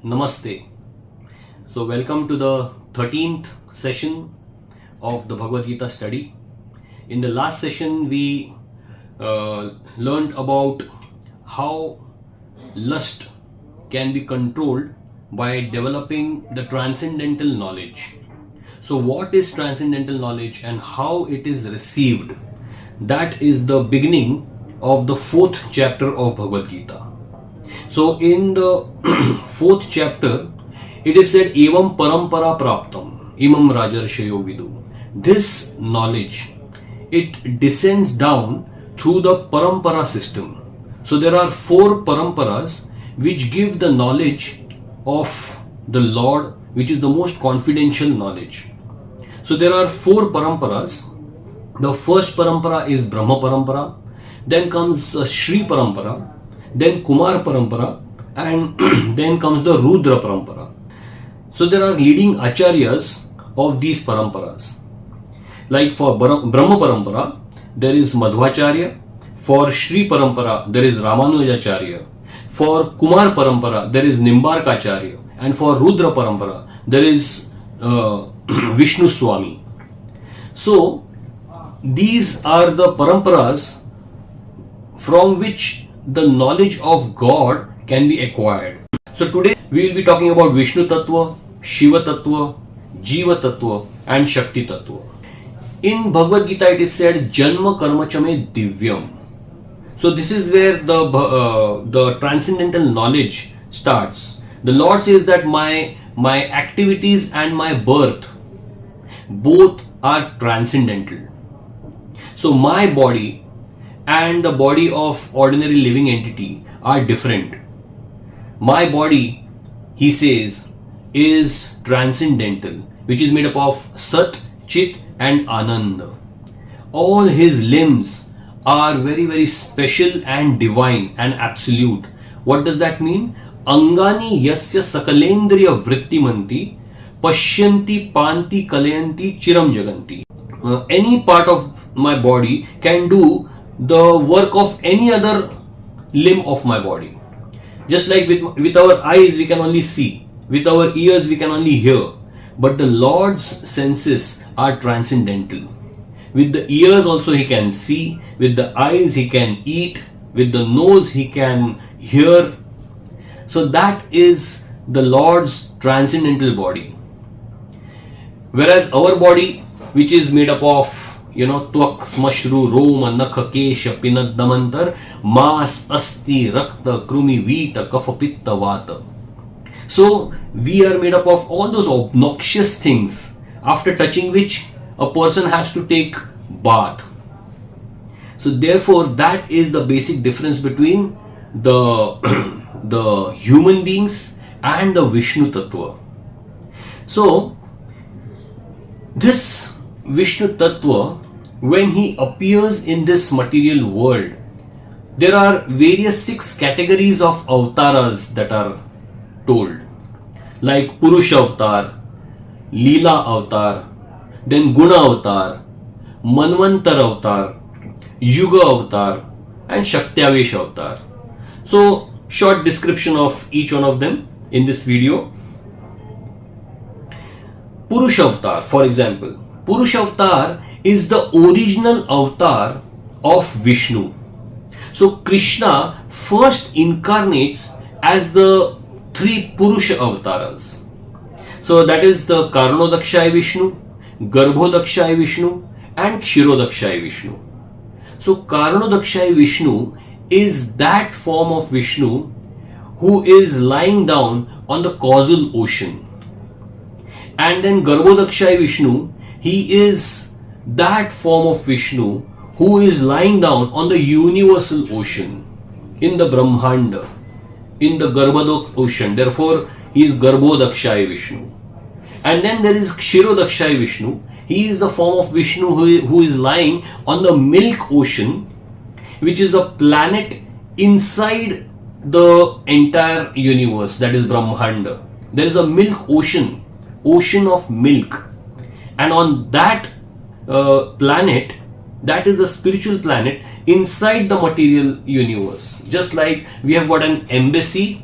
Namaste. So, welcome to the 13th session of the Bhagavad Gita study. In the last session, we learned about how lust can be controlled by developing the transcendental knowledge. So, what is transcendental knowledge and how it is received? That is the beginning of the 4th chapter of Bhagavad Gita. So in the 4th chapter, it is said, Evam parampara praptam, imam rajarshayo vidu. This knowledge, it descends down through the parampara system. So there are 4 paramparas which give the knowledge of the Lord, which is the most confidential knowledge. So there are 4 paramparas. The first parampara is Brahma parampara, then comes Shri parampara, then Kumar parampara, and then comes the Rudra parampara. So there are leading acharyas of these paramparas. Like for Brahma parampara, there is Madhvacharya. For Shri parampara, there is Ramanujacharya. For Kumar parampara, there is Nimbarkacharya. And for Rudra parampara, there is Vishnu Swami. So these are the paramparas from which the knowledge of God can be acquired. So today we will be talking about Vishnu Tattva, Shiva Tattva, Jiva Tattva and Shakti Tattva. In Bhagavad Gita it is said Janma Karma Chame Divyam. So this is where the transcendental knowledge starts. The Lord says that my activities and my birth both are transcendental. So my body and the body of ordinary living entity are different. My body, he says, is transcendental, which is made up of Sat, Chit and Ananda. All his limbs are very, very special and divine and absolute. What does that mean? Angani yasya sakalendriya vrittimanti pashyanti panti kalayanti chiram jaganti. Any part of my body can do the work of any other limb of my body. Just like with our eyes we can only see, with our ears we can only hear, but the Lord's senses are transcendental. With the ears also he can see, with the eyes he can eat, with the nose he can hear. So that is the Lord's transcendental body. Whereas our body, which is made up of त्वक स्मश्रु रोम नख केश पिनक दमंतर मास अस्ति रक्त कृमि वीत कफ पित्त वात. So we are made up of all those obnoxious things after touching which a person has to take bath. So therefore that is the basic difference between the human beings and the Vishnu Tattva. So this Vishnu Tattva, when he appears in this material world, there are various 6 categories of avatars that are told, like Purusha avatar, Leela avatar, then Guna avatar, Manvantar avatar, Yuga avatar and Shaktiavesh avatar. So short description of each one of them in this video. Purusha avatar, for example, Purusha avatar is the original avatar of Vishnu. So Krishna first incarnates as the 3 Purusha avatars. So that is the Karnodakshaya Vishnu, Garbhodakshaya Vishnu and Kshirodakshaya Vishnu. So Karnodakshaya Vishnu is that form of Vishnu who is lying down on the causal ocean. And then Garbhodakshaya Vishnu, he is that form of Vishnu who is lying down on the universal ocean, in the Brahmanda, in the Garbhodak ocean. Therefore, he is Garbhodakshaya Vishnu. And then there is Kshirodakshaya Vishnu. He is the form of Vishnu who is lying on the Milk Ocean, which is a planet inside the entire universe, that is Brahmanda. There is a Milk Ocean, ocean of milk. And on that planet, that is a spiritual planet inside the material universe. Just like we have got an embassy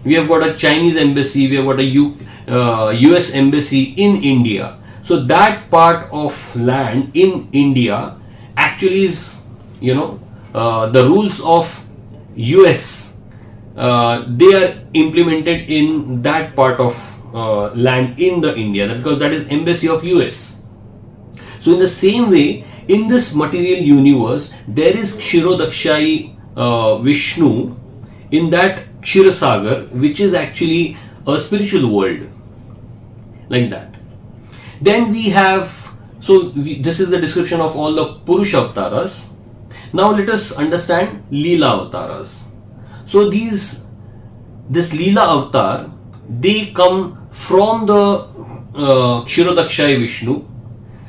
we have got a Chinese embassy, we have got a US embassy in India. So that part of land in India actually is, the rules of US, they are implemented in that part of land in the India, because that is embassy of US. So in the same way, in this material universe, there is Kshirodakshai Vishnu in that Kshirasagar, which is actually a spiritual world, like that. Then we have, this is the description of all the Purusha avatars. Now let us understand Leela avatars. So this Leela avatar, they come from the Kshirodakshai Vishnu,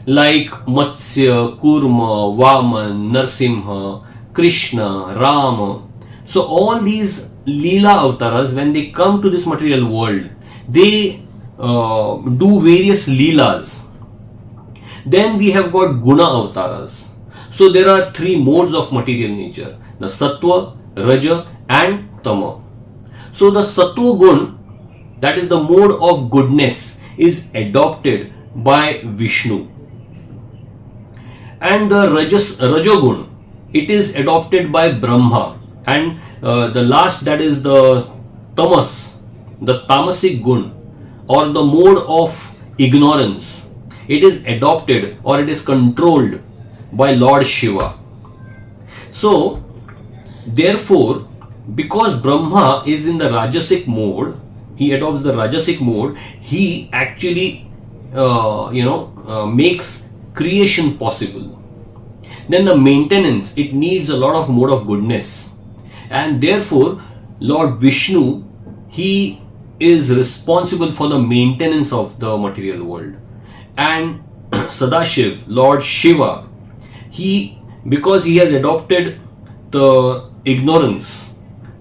like Matsya, Kurma, Vaman, Narsimha, Krishna, Rama. So all these Leela avatars, when they come to this material world, they do various Leelas. Then we have got Guna avatars. So there are three modes of material nature: the Sattva, Raja and Tama. So the Sattva Gun, that is the mode of goodness, is adopted by Vishnu. And the Rajagun, it is adopted by Brahma. And the last, that is the Tamas, the Tamasic Gun, or the mode of ignorance, it is adopted or it is controlled by Lord Shiva. So therefore, because Brahma is in the Rajasic mode, he adopts the Rajasic mode, he actually makes creation possible. Then the maintenance, it needs a lot of mode of goodness, and therefore Lord Vishnu, he is responsible for the maintenance of the material world. And Sadashiv, Lord Shiva, because he has adopted the ignorance,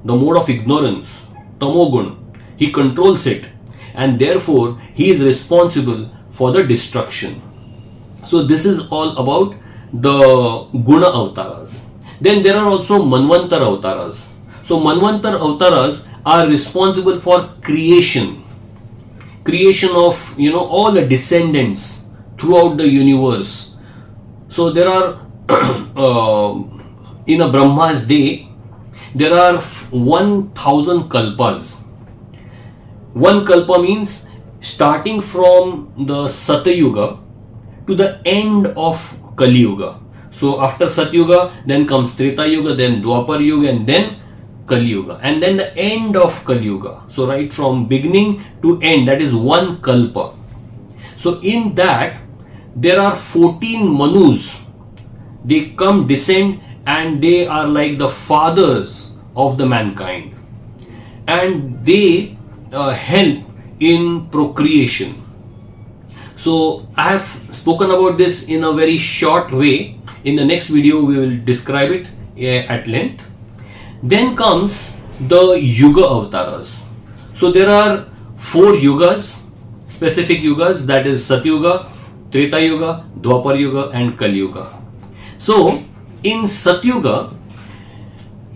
the mode of ignorance, Tamogun, he controls it, and therefore he is responsible for the destruction. So this is all about the Guna avatars. Then there are also Manvantar avatars. So Manvantar avatars are responsible for creation of all the descendants throughout the universe. So there are in a Brahma's day, there are 1000 kalpas. One kalpa means starting from the Satyuga to the end of Kali Yuga. So after Satyuga, then comes Treta Yuga, then Dwapar Yuga, and then Kali Yuga, and then the end of Kali Yuga. So right from beginning to end, that is one kalpa. So in that, there are 14 Manus. They descend, and they are like the fathers of the mankind, and they help in procreation. So I have spoken about this in a very short way. In the next video, we will describe it at length. Then comes the Yuga avatars. So there are 4 yugas, specific yugas, that is Satyuga, Treta Yuga, Dwapar Yuga and Kali Yuga. So in Satyuga,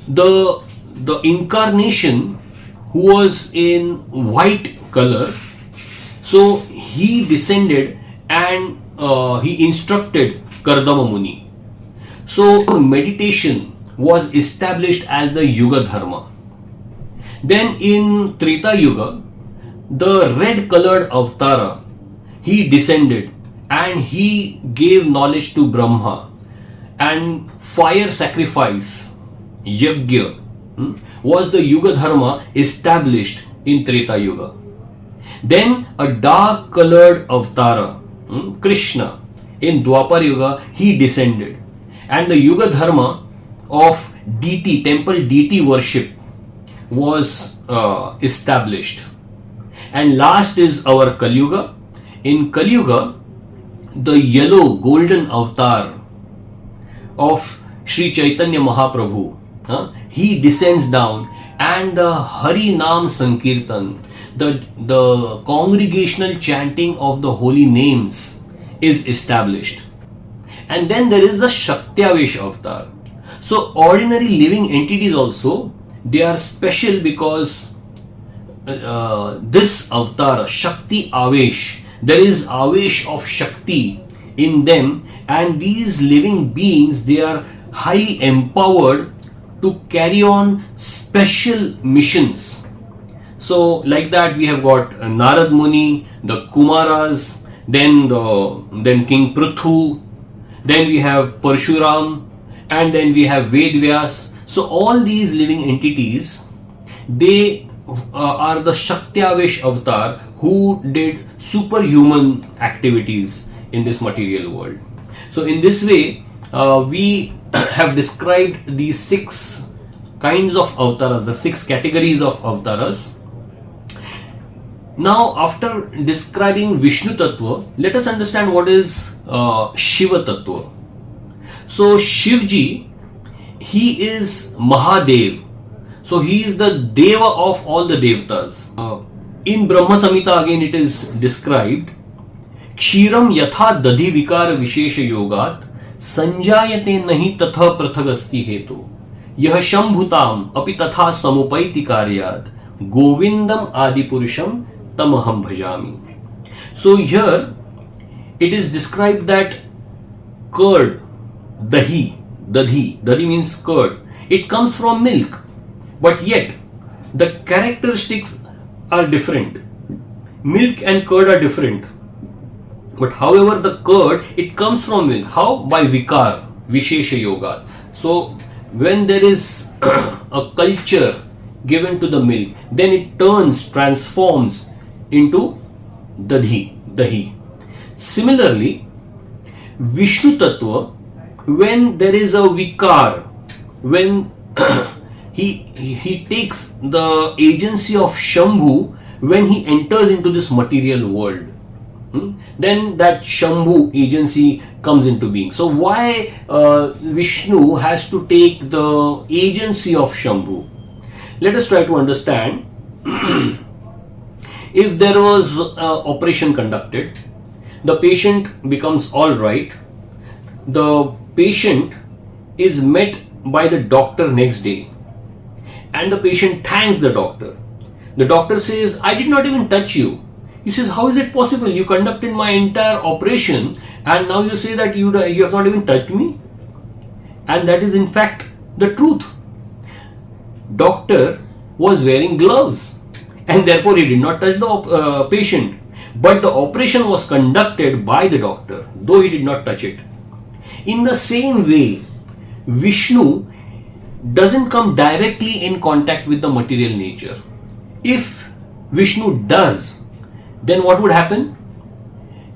the incarnation who was in white color, so he descended and he instructed Kardama Muni. So meditation was established as the Yuga Dharma. Then in Treta Yuga, the red colored Avatara, he descended and he gave knowledge to Brahma, and fire sacrifice, Yajna, was the Yuga Dharma established in Treta Yuga. Then a dark colored Avatara, Krishna, in Dwapar Yuga, he descended, and the Yuga Dharma of deity, temple deity worship was established. And last is our Kali Yuga. In Kali Yuga, the yellow golden avatar of Sri Chaitanya Mahaprabhu, he descends down, and the Hari Nam Sankirtan, the congregational chanting of the holy names is established. And then there is the Shaktiavesh avatar. So ordinary living entities also, they are special because this avatar, Shakti Avesh, there is Avesh of Shakti in them, and these living beings, they are highly empowered to carry on special missions. So like that we have got Narad Muni, the Kumaras, then King Prithu, then we have Parshuram, and then we have Vedvyas. So all these living entities, they are the Shaktiavesh avatar who did superhuman activities in this material world. So in this way, we have described these 6 kinds of avatars, the 6 categories of avatars. Now, after describing Vishnu Tattva, let us understand what is Shiva Tattva. So, Shivji, he is Mahadev. So, he is the Deva of all the Devatas. In Brahma Samhita, again, it is described, Kshiram yatha dadhi vikara vishesha yogat sanjayate nahi tatha prathagasti hetu yah shambhutam api tatha samupaiti karyat govindam adipurusham tamaham bhajami. So here it is described that curd, dadhi means curd, it comes from milk, but yet the characteristics are different. Milk and curd are different, but however the curd, it comes from milk. How? By vikar, vishesha yoga. So when there is a culture given to the milk, then it transforms into dahi. Similarly, Vishnu Tattva, when there is a vikar, when he takes the agency of Shambhu, when he enters into this material world, then that Shambhu agency comes into being. So why Vishnu has to take the agency of Shambhu? Let us try to understand. If there was operation conducted, the patient becomes all right, the patient is met by the doctor next day, and the patient thanks the doctor. The doctor says, I did not even touch you. He says, how is it possible? You conducted my entire operation and now you say that you have not even touched me? And that is in fact the truth. Doctor was wearing gloves and therefore he did not touch the patient. But the operation was conducted by the doctor, though he did not touch it. In the same way, Vishnu doesn't come directly in contact with the material nature. If Vishnu does, then what would happen?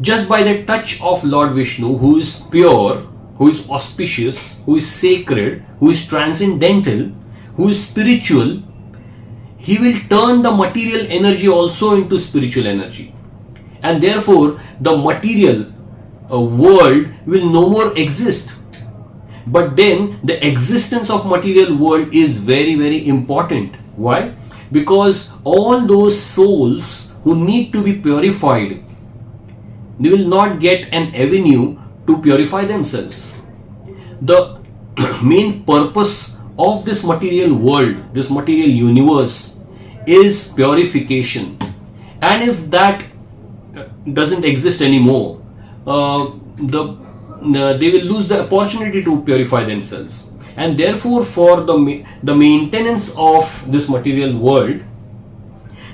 Just by the touch of Lord Vishnu, who is pure, who is auspicious, who is sacred, who is transcendental, who is spiritual, he will turn the material energy also into spiritual energy. And therefore, the material world will no more exist. But then, the existence of material world is very, very important. Why? Because all those souls who need to be purified, they will not get an avenue to purify themselves. The main purpose of this material world, this material universe, is purification. And if that doesn't exist anymore, they will lose the opportunity to purify themselves. And therefore, for the maintenance of this material world,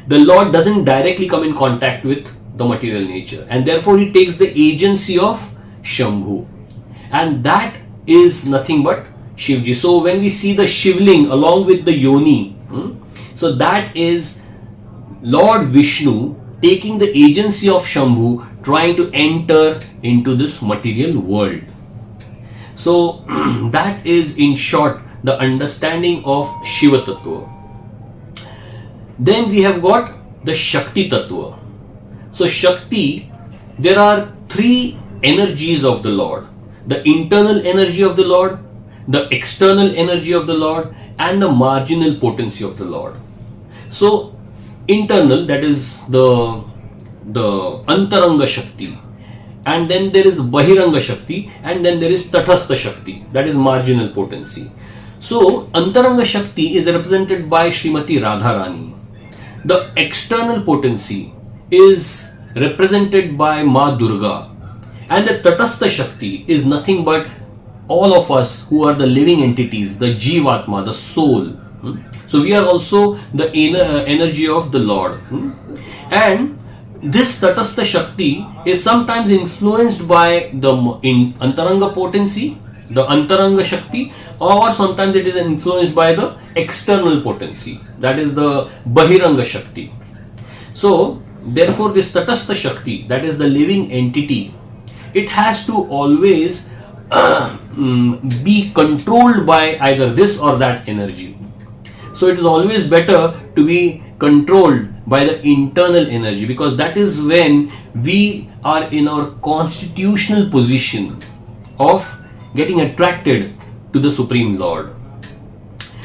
the Lord doesn't directly come in contact with the material nature, and therefore he takes the agency of Shambhu, and that is nothing but Shivji. So when we see the Shivling along with the Yoni, so that is Lord Vishnu taking the agency of Shambhu, trying to enter into this material world. So that is in short the understanding of Shiva Tattva. Then we have got the Shakti Tattva. So Shakti, there are 3 energies of the Lord: the internal energy of the Lord, the external energy of the Lord, and the marginal potency of the Lord. So internal, that is the Antaranga Shakti, and then there is Bahiranga Shakti, and then there is Tathastha Shakti, that is marginal potency. So Antaranga Shakti is represented by Srimati Radharani. The external potency is represented by Ma Durga, and the Tatastha Shakti is nothing but all of us who are the living entities, the Jivatma, the soul. So we are also the energy of the Lord. And this Tatastha Shakti is sometimes influenced by the Antaranga potency, the Antaranga Shakti, or sometimes it is influenced by the external potency, that is the Bahiranga Shakti. So, therefore, this Tatastha Shakti, that is the living entity, it has to always be controlled by either this or that energy. So, it is always better to be controlled by the internal energy, because that is when we are in our constitutional position of getting attracted to the Supreme Lord.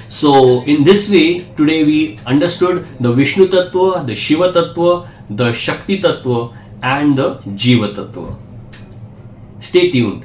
So, in this way, today we understood the Vishnu Tattva, the Shiva Tattva, the Shakti Tattva, and the Jiva Tattva. Stay tuned.